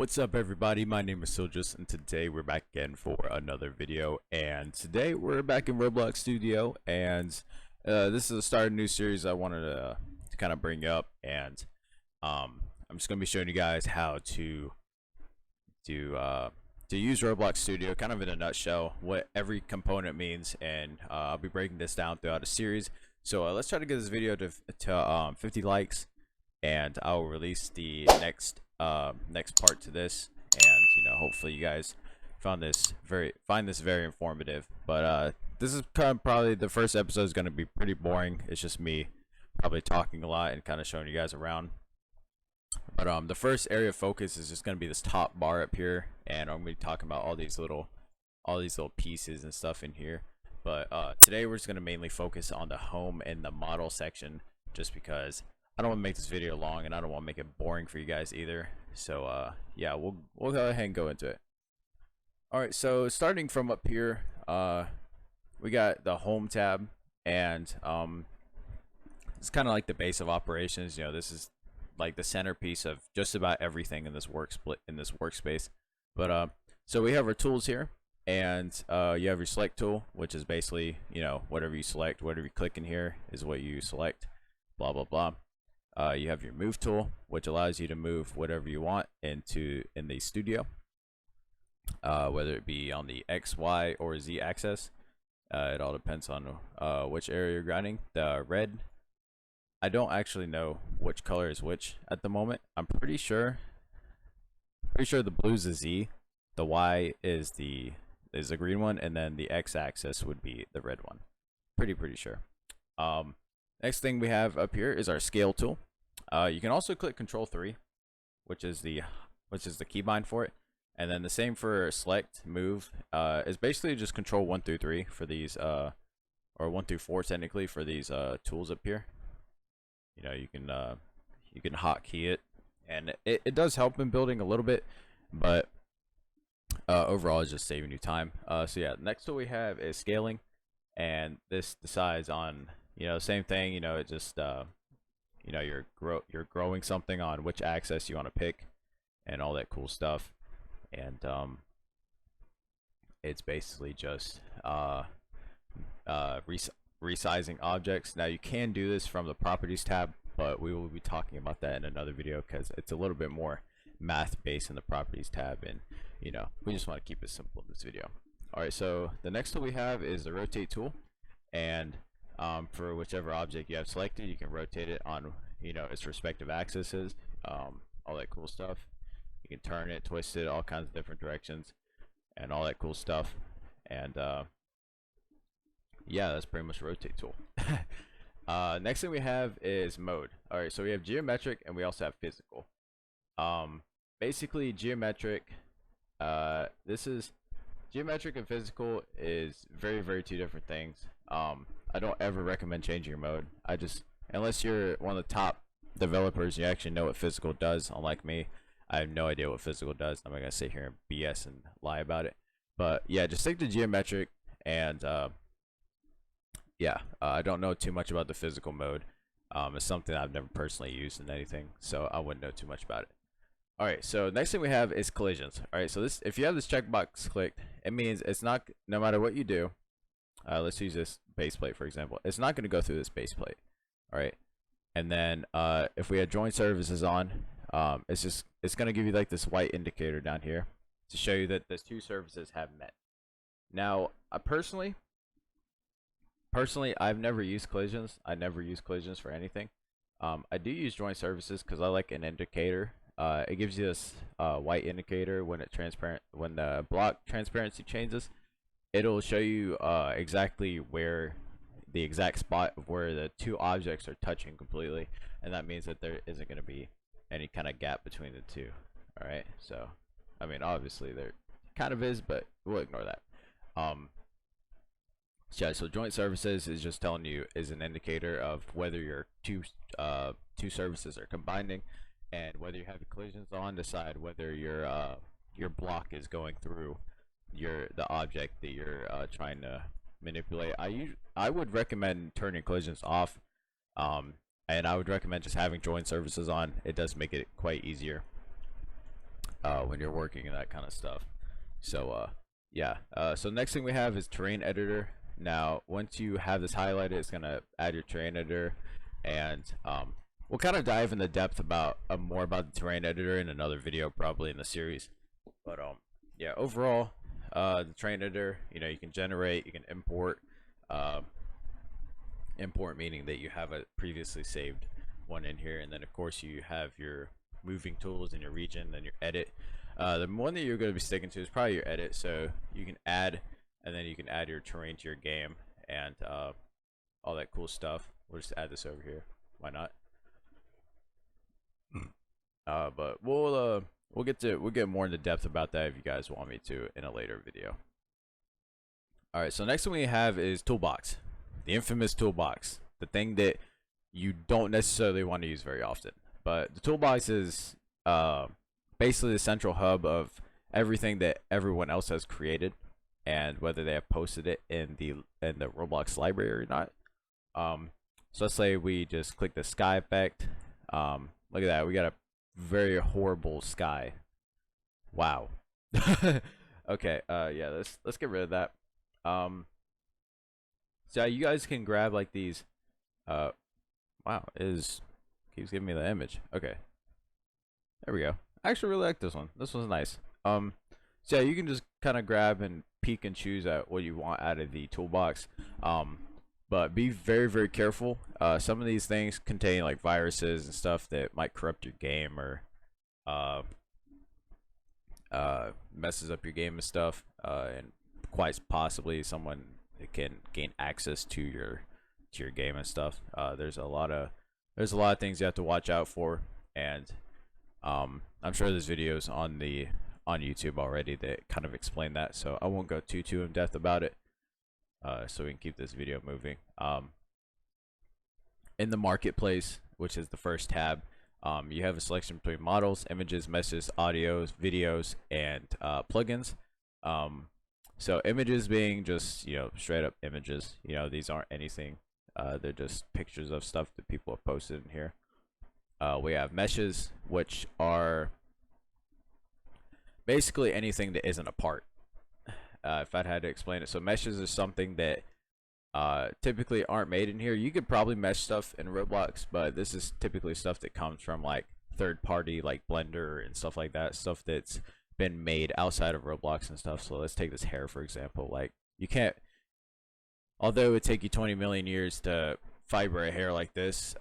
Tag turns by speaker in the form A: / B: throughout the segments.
A: What's up, everybody? My name is Soljus, and today we're back again for another video. And today we're back in Roblox Studio, and this is the start of a new series I wanted to kind of bring up. And I'm just gonna be showing you guys how to use Roblox Studio, kind of in a nutshell, what every component means, and I'll be breaking this down throughout a series. So let's try to get this video to 50 likes, and I'll release the next part to this. And hopefully you guys find this very informative. But this is probably the first episode is going to be pretty boring. It's just me probably talking a lot and kind of showing you guys around. But the first area of focus is just going to be this top bar up here, and I'm going to be talking about all these little pieces and stuff in here. But today we're just going to mainly focus on the home and the model section, just because I don't want to make this video long, and I don't want to make it boring for you guys either. So yeah, we'll go ahead and go into it. Alright, so starting from up here, we got the home tab, and it's kind of like the base of operations. This is like the centerpiece of just about everything in this workspace. But so we have our tools here, and you have your select tool, which is basically whatever you select, whatever you click in here is what you select, blah blah blah. You have your move tool, which allows you to move whatever you want in the studio, whether it be on the X, Y, or Z axis. It all depends on which area you're grinding. The red, I don't actually know which color is which at the moment. I'm pretty sure the blue is the Z, the Y is the green one, and then the X axis would be the red one. Pretty sure. Next thing we have up here is our scale tool. You can also click Control 3, which is the keybind for it, and then the same for select, move. Is basically just Control 1 through 3 for these, or 1 through 4 technically for these tools up here. You can hotkey it, and it does help in building a little bit, but overall it's just saving you time. So yeah, next tool we have is scaling, and this decides on same thing. It just you're growing something on which axis you want to pick and all that cool stuff. And it's basically just resizing objects. Now you can do this from the properties tab, but we will be talking about that in another video because it's a little bit more math based in the properties tab, and we just want to keep it simple in this video. Alright, so the next tool we have is the rotate tool, and for whichever object you have selected, you can rotate it on its respective axes, all that cool stuff. You can turn it, twist it, all kinds of different directions, and all that cool stuff. And yeah, that's pretty much the rotate tool. Next thing we have is mode. Alright, so we have geometric and we also have physical. Basically geometric, this is geometric and physical is very two different things. I don't ever recommend changing your mode. Unless you're one of the top developers, you actually know what physical does. Unlike me, I have no idea what physical does. I'm not gonna sit here and BS and lie about it. But yeah, just stick to geometric, and yeah, I don't know too much about the physical mode. It's something I've never personally used in anything, so I wouldn't know too much about it. Alright, so next thing we have is collisions. Alright, so this, if you have this checkbox clicked, it means it's not, no matter what you do, let's use this base plate for example, it's not going to go through this base plate. Alright, and then if we had join services on, it's going to give you like this white indicator down here to show you that those two services have met. Now personally I've never used collisions. I never use collisions for anything. I do use join services because I like an indicator. It gives you this white indicator when the block transparency changes. It'll show you exactly where the exact spot of where the two objects are touching completely, and that means that there isn't going to be any kind of gap between the two. Alright, so I mean obviously there kind of is, but we'll ignore that. Yeah, so joint services is just telling you, is an indicator of whether your two services are combining, and whether you have the collisions on, decide whether your block is going through the object that you're trying to manipulate. I would recommend turning collisions off, and I would recommend just having join services on. It does make it quite easier. when you're working and that kind of stuff. So yeah. So next thing we have is terrain editor. Now once you have this highlighted, it's gonna add your terrain editor, and we'll kind of dive into depth about more about the terrain editor in another video, probably in the series. But yeah, overall, the terrain editor, you can generate, you can import. Import meaning that you have a previously saved one in here, and then of course you have your moving tools in your region, then your edit. The one that you're going to be sticking to is probably your edit, so you can add, and then you can add your terrain to your game and all that cool stuff. We'll just add this over here, why not? But we'll get more into depth about that if you guys want me to in a later video. All right, so next one we have is Toolbox, the infamous Toolbox, the thing that you don't necessarily want to use very often. But the Toolbox is basically the central hub of everything that everyone else has created, and whether they have posted it in the Roblox library or not. So let's say we just click the sky effect. Look at that, we got a very horrible sky. Wow. Okay, yeah, let's get rid of that. So you guys can grab like these. Wow, keeps giving me the image. Okay, there we go. I actually really like this one. This one's nice. So yeah, you can just kind of grab and peek and choose at what you want out of the toolbox. But be very, very careful. Some of these things contain like viruses and stuff that might corrupt your game, or messes up your game and stuff. And quite possibly someone can gain access to your game and stuff. There's a lot of things you have to watch out for, and I'm sure there's videos on YouTube already that kind of explain that, so I won't go too in depth about it, so we can keep this video moving. In the marketplace, which is the first tab, you have a selection between models, images, messages, audios, videos, and plugins. So images being just straight up images. These aren't anything. They're just pictures of stuff that people have posted in here. We have meshes, which are basically anything that isn't a part. If I had to explain it, so meshes is something that typically aren't made in here. You could probably mesh stuff in Roblox, but this is typically stuff that comes from like third party, like Blender and stuff like that. Stuff that's been made outside of Roblox and stuff. So let's take this hair for example. Like, you can't, although it would take you 20 million years to fiber a hair like this,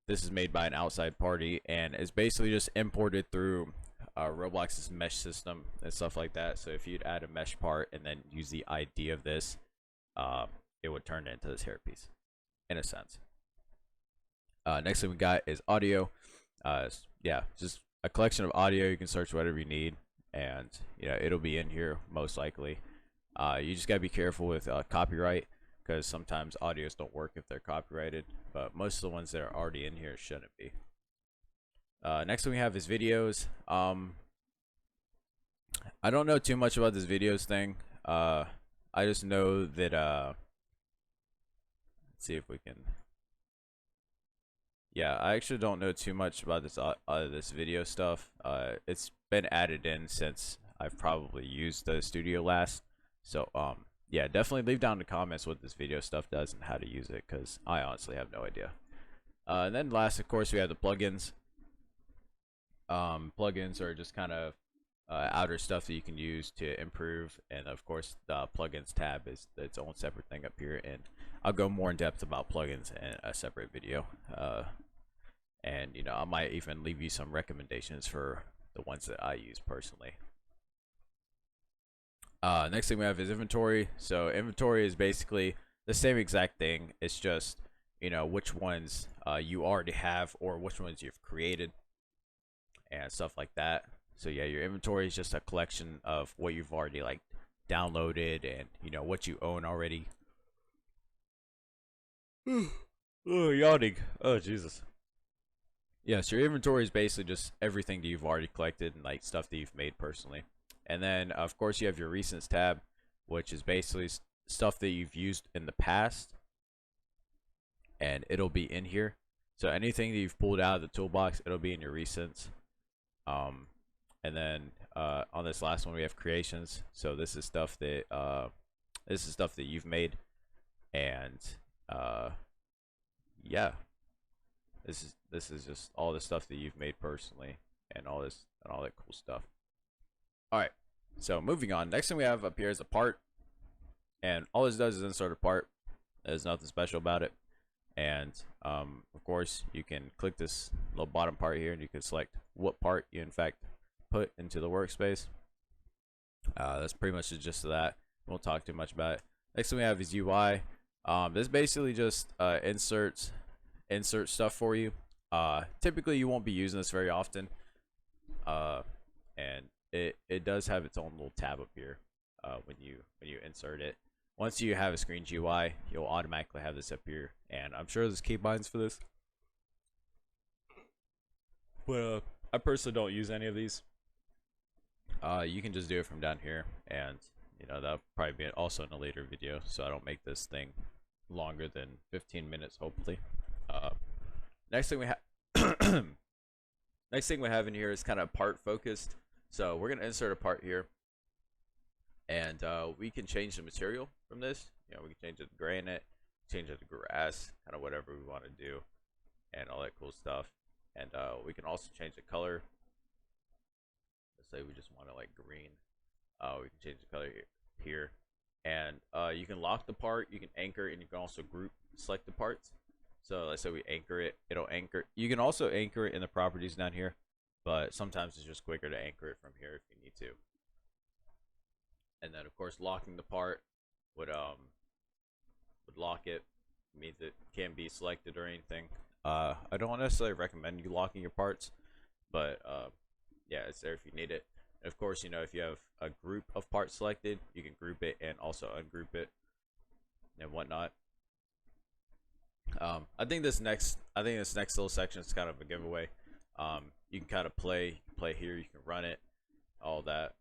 A: this is made by an outside party and is basically just imported through Roblox's mesh system and stuff like that. So if you'd add a mesh part and then use the ID of this, it would turn it into this hairpiece in a sense. Next thing we got is audio. Yeah, just a collection of audio. You can search whatever you need, and it'll be in here most likely. You just gotta be careful with copyright, because sometimes audios don't work if they're copyrighted, but most of the ones that are already in here shouldn't be. Next thing we have is videos. I don't know too much about this videos thing. I just know that let's see if we can. Yeah, I actually don't know too much about this video stuff. It's been added in since I've probably used the studio last. So yeah, definitely leave down in the comments what this video stuff does and how to use it, because I honestly have no idea. And then last, of course, we have the plugins. Plugins are just kind of outer stuff that you can use to improve, and of course the plugins tab is its own separate thing up here, and I'll go more in depth about plugins in a separate video. And I might even leave you some recommendations for the ones that I use personally. Next thing we have is inventory. So inventory is basically the same exact thing. It's just which ones you already have, or which ones you've created and stuff like that. So yeah, your inventory is just a collection of what you've already like downloaded, and what you own already. Oh, yawning. Oh, Jesus. Yeah, so your inventory is basically just everything that you've already collected and like stuff that you've made personally. And then of course you have your recents tab, which is basically stuff that you've used in the past, and it'll be in here. So anything that you've pulled out of the toolbox, it'll be in your recents. And And then on this last one we have creations. So this is stuff that you've made, and yeah, this is just all the stuff that you've made personally, and all that cool stuff. All right, so moving on. Next thing we have up here is a part, and all this does is insert a part. There's nothing special about it. And of course you can click this little bottom part here and you can select what part you in fact put into the workspace. That's pretty much the gist of that. We won't talk too much about it. Next thing we have is UI. This basically just insert stuff for you. Typically you won't be using this very often, and it does have its own little tab up here when you insert it. Once you have a screen GUI, you'll automatically have this up here, and I'm sure there's keybinds for this. But I personally don't use any of these. You can just do it from down here, and that'll probably be also in a later video, so I don't make this thing longer than 15 minutes, hopefully. Next thing we have, next thing we have in here is kind of part focused. So we're gonna insert a part here. And we can change the material from this. We can change it to granite, change it to grass, kind of whatever we want to do, and all that cool stuff. And we can also change the color. Let's say we just want to like green. We can change the color here. And you can lock the part, you can anchor, and you can also group select the parts. So let's say we anchor it, it'll anchor. You can also anchor it in the properties down here, but sometimes it's just quicker to anchor it from here if you need to. And then of course locking the part would lock it, means it can't be selected or anything. I don't necessarily recommend you locking your parts, but yeah, it's there if you need it. And of course, if you have a group of parts selected, you can group it and also ungroup it and whatnot. I think this next little section is kind of a giveaway. You can kind of play here, you can run it, all that.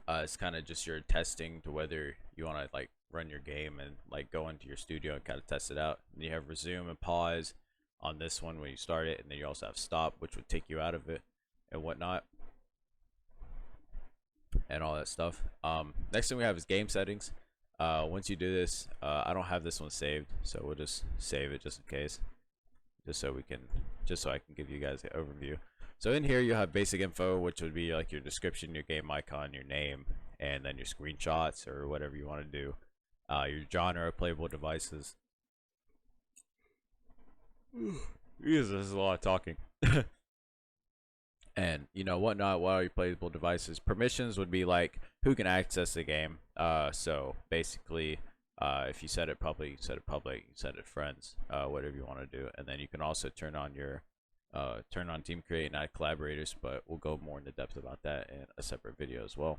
A: It's kind of just your testing to whether you want to like run your game and like go into your studio and kind of test it out. And you have resume and pause on this one when you start it, and then you also have stop, which would take you out of it and whatnot, and all that stuff. Next thing we have is game settings. Once you do this, I don't have this one saved, so we'll just save it just in case, just so I can give you guys an overview. So in here you have basic info, which would be like your description, your game icon, your name, and then your screenshots or whatever you want to do. Your genre of playable devices. Jesus, this is a lot of talking. And whatnot, what are your playable devices? Permissions would be like who can access the game. So basically, if you set it public, you set it public, you set it friends, whatever you want to do. And then you can also turn on team create and add collaborators, but we'll go more into depth about that in a separate video as well.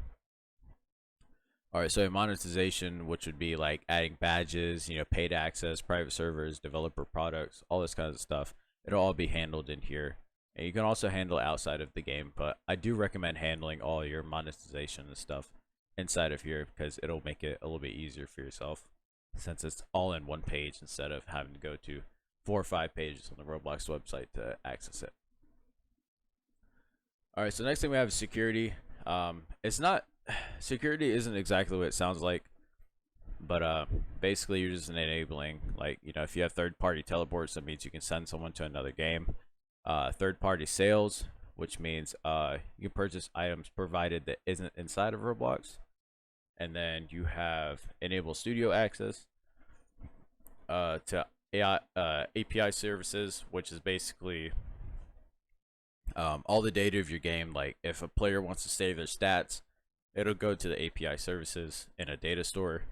A: Alright, so monetization, which would be like adding badges, paid access, private servers, developer products, all this kind of stuff. It'll all be handled in here. And you can also handle outside of the game, but I do recommend handling all your monetization and stuff inside of here because it'll make it a little bit easier for yourself since it's all in one page instead of having to go to 4 or 5 pages on the Roblox website to access it. Alright, so next thing we have is security. Security isn't exactly what it sounds like, but basically you're just enabling, like, if you have third-party teleports, that means you can send someone to another game. Third-party sales, which means you can purchase items provided that isn't inside of Roblox. And then you have enable studio access to API services, which is basically all the data of your game. Like if a player wants to save their stats, it'll go to the API services in a data store,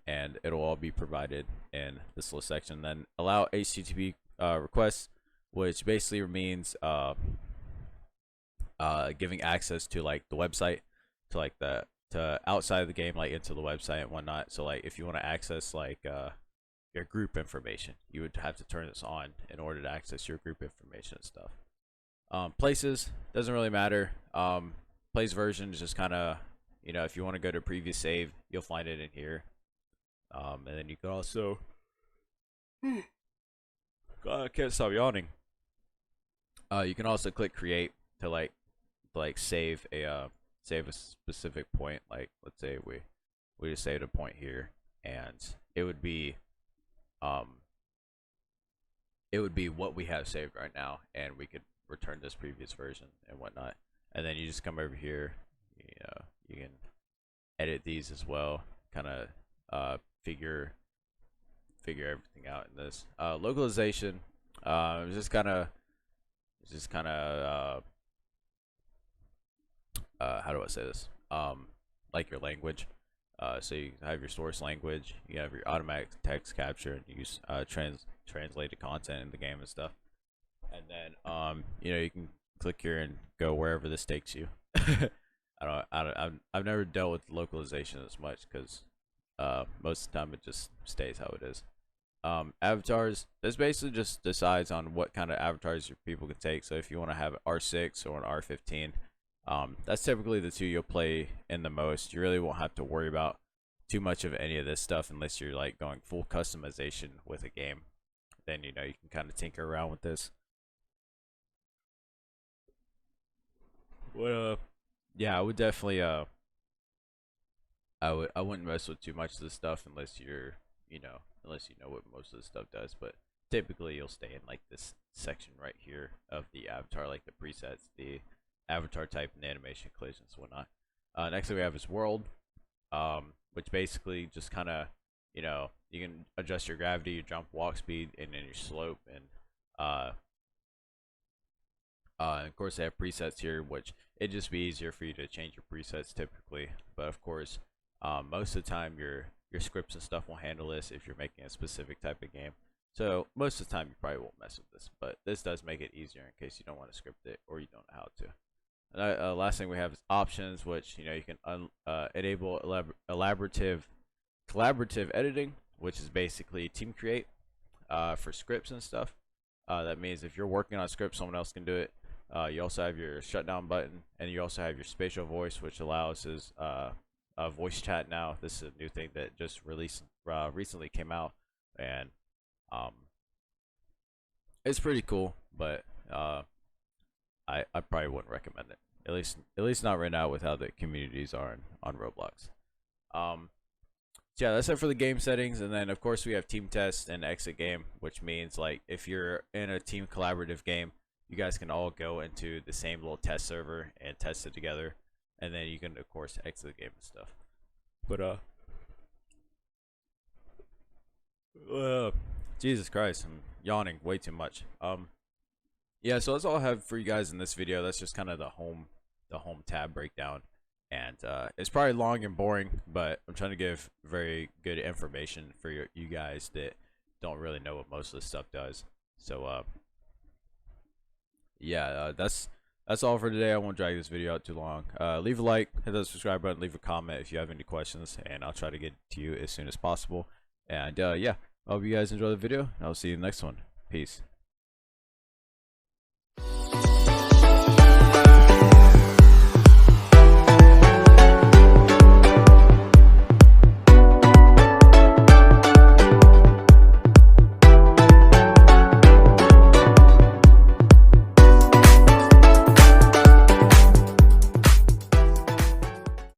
A: and it'll all be provided in this little section. Then allow HTTP requests, which basically means giving access to like the website, to outside of the game, like into the website and whatnot. So like if you want to access like your group information, you would have to turn this on in order to access your group information and stuff. Places doesn't really matter. Place version is just kind of, if you want to go to previous save, you'll find it in here. And then you can also God, I can't stop yawning. You can also click create to like save a specific point. Like let's say we just saved a point here, and it would be um what we have saved right now, and we could return this previous version and whatnot. And then you just come over here, you can edit these as well, kind of figure everything out in this localization. It's just kind of how do I say this? Like your language. So you have your source language, you have your automatic text capture, and use translated content in the game and stuff. And then you can click here and go wherever this takes you. I've never dealt with localization as much because most of the time it just stays how it is. Avatars, this basically just decides on what kind of avatars your people can take. So if you want to have an R6 or an R15, that's typically the two you'll play in the most. You really won't have to worry about too much of any of this stuff unless you're like going full customization with a game. Then you can kind of tinker around with this. Well, yeah, I would definitely I wouldn't mess with too much of this stuff unless unless you know what most of the stuff does. But typically you'll stay in like this section right here of the avatar, like the presets, the avatar type, and animation, collisions, whatnot. Next thing we have is world, which basically just kind of you can adjust your gravity, your jump, walk speed, and then your slope. And of course they have presets here, which it'd just be easier for you to change your presets typically. But of course most of the time your scripts and stuff will handle this if you're making a specific type of game. So most of the time you probably won't mess with this, but this does make it easier in case you don't want to script it or you don't know how to. And last thing we have is options, which you can enable collaborative editing, which is basically team create for scripts and stuff. That means if you're working on a script, someone else can do it. You also have your shutdown button, and you also have your spatial voice, which allows voice chat now. This is a new thing that just recently came out, and it's pretty cool, but I probably wouldn't recommend it. At least not right now with how the communities are on Roblox. So yeah, that's it for the game settings. And then of course we have team test and exit game, which means like if you're in a team collaborative game, you guys can all go into the same little test server and test it together, and then you can of course exit the game and stuff. But Jesus Christ, I'm yawning way too much. Yeah, so that's all I have for you guys in this video. That's just kind of the home tab breakdown, and it's probably long and boring, but I'm trying to give very good information for you guys that don't really know what most of this stuff does. So yeah, that's all for today. I won't drag this video out too long. Leave a like, hit the subscribe button, leave a comment if you have any questions, and I'll try to get to you as soon as possible. And yeah, I hope you guys enjoy the video, and I'll see you in the next one. Peace.